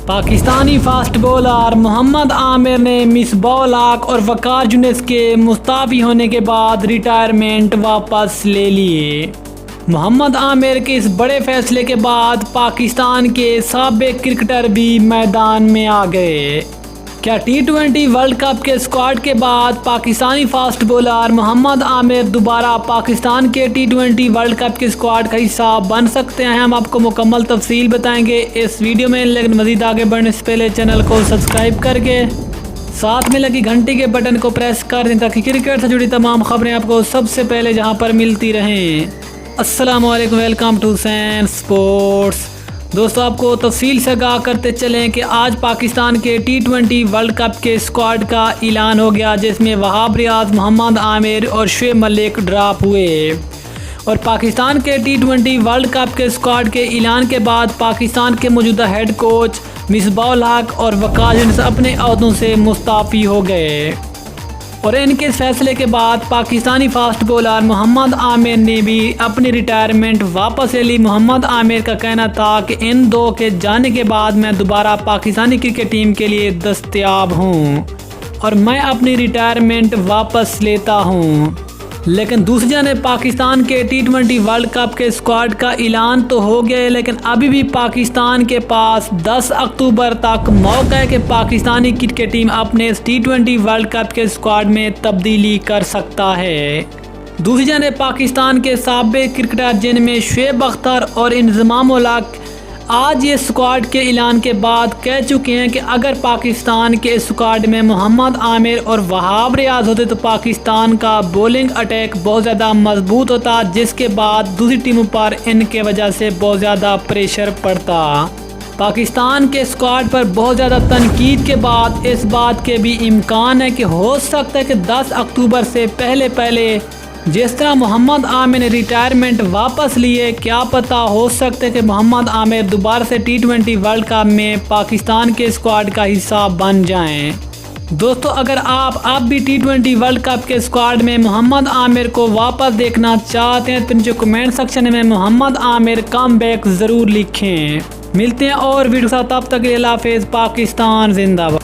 Pakistani fast bowler Mohammad Aamir ने मिसबाह-उल हक और वकार यूनिस के मुस्ताफ़ी होने के बाद रिटायरमेंट वापस ले लिए। मोहम्मद आमिर के इस बड़े फैसले के बाद पाकिस्तान के साबिक क्रिकेटर भी मैदान में आ गए। क्या T20 वर्ल्ड कप के स्क्वाड के बाद पाकिस्तानी फास्ट बॉलर मोहम्मद आमिर दोबारा पाकिस्तान के T20 वर्ल्ड कप के स्क्वाड का हिस्सा बन सकते हैं? हम आपको मुकम्मल तफसील बताएंगे इस वीडियो में। लेकिन मज़ीद आगे बढ़ने से पहले चैनल को सब्सक्राइब करके साथ में लगी घंटी के बटन को प्रेस कर दें ताकि क्रिकेट से जुड़ी तमाम खबरें आपको सबसे पहले जहां पर मिलती रहें। अस्सलाम वालेकुम, वेलकम टू सैन स्पोर्ट्स। दोस्तों, आपको तफसील से आगाह करते चलें कि आज पाकिस्तान के T20 वर्ल्ड कप के स्क्वाड का ऐलान हो गया, जिसमें वहाब रियाज, मोहम्मद आमिर और शुएब मलिक ड्रॉप हुए। और पाकिस्तान के T20 वर्ल्ड कप के स्क्वाड के ऐलान के बाद पाकिस्तान के मौजूदा हेड कोच मिसबाह-उल हक और वकार यूनिस अपने अहदों से मुस्ताफ़ी हो गए। और इनके फैसले के बाद पाकिस्तानी फास्ट बॉलर मोहम्मद आमिर ने भी अपनी रिटायरमेंट वापस ले ली। मोहम्मद आमिर का कहना था कि इन दो के जाने के बाद मैं दोबारा पाकिस्तानी क्रिकेट टीम के लिए दस्तयाब हूं और मैं अपनी रिटायरमेंट वापस लेता हूं। लेकिन दूसरी जानब पाकिस्तान के T20 वर्ल्ड कप के स्क्वाड का ऐलान तो हो गया है, लेकिन अभी भी पाकिस्तान के पास 10 अक्टूबर तक मौका है कि पाकिस्तानी क्रिकेट टीम अपने इस T20 वर्ल्ड कप के स्क्वाड में तब्दीली कर सकता है। दूसरी जानब पाकिस्तान के साबिक क्रिकेटर जिनमें शुएब अख्तर और इंजमाम-उल हक आज ये स्क्वाड के ऐलान के बाद कह चुके हैं कि अगर पाकिस्तान के स्क्वाड में मोहम्मद आमिर और वहाब रियाज होते तो पाकिस्तान का बॉलिंग अटैक बहुत ज़्यादा मजबूत होता, जिसके बाद दूसरी टीमों पर इनके वजह से बहुत ज़्यादा प्रेशर पड़ता। पाकिस्तान के स्क्वाड पर बहुत ज़्यादा तनकीद के बाद इस बात के भी इम्कान है कि हो सकता है कि 10 अक्टूबर से पहले जिस तरह मोहम्मद आमिर ने रिटायरमेंट वापस लिए, क्या पता हो सकता है कि मोहम्मद आमिर दोबारा से T20 वर्ल्ड कप में पाकिस्तान के स्क्वाड का हिस्सा बन जाएं। दोस्तों, अगर आप अब भी T20 वर्ल्ड कप के स्क्वाड में मोहम्मद आमिर को वापस देखना चाहते हैं तो नीचे कमेंट सेक्शन में मोहम्मद आमिर कम बैक ज़रूर लिखें। मिलते हैं और वीडियो के साथ, तब तक के लिए अल्लाह हाफ़िज़। पाकिस्तान जिंदाबाद।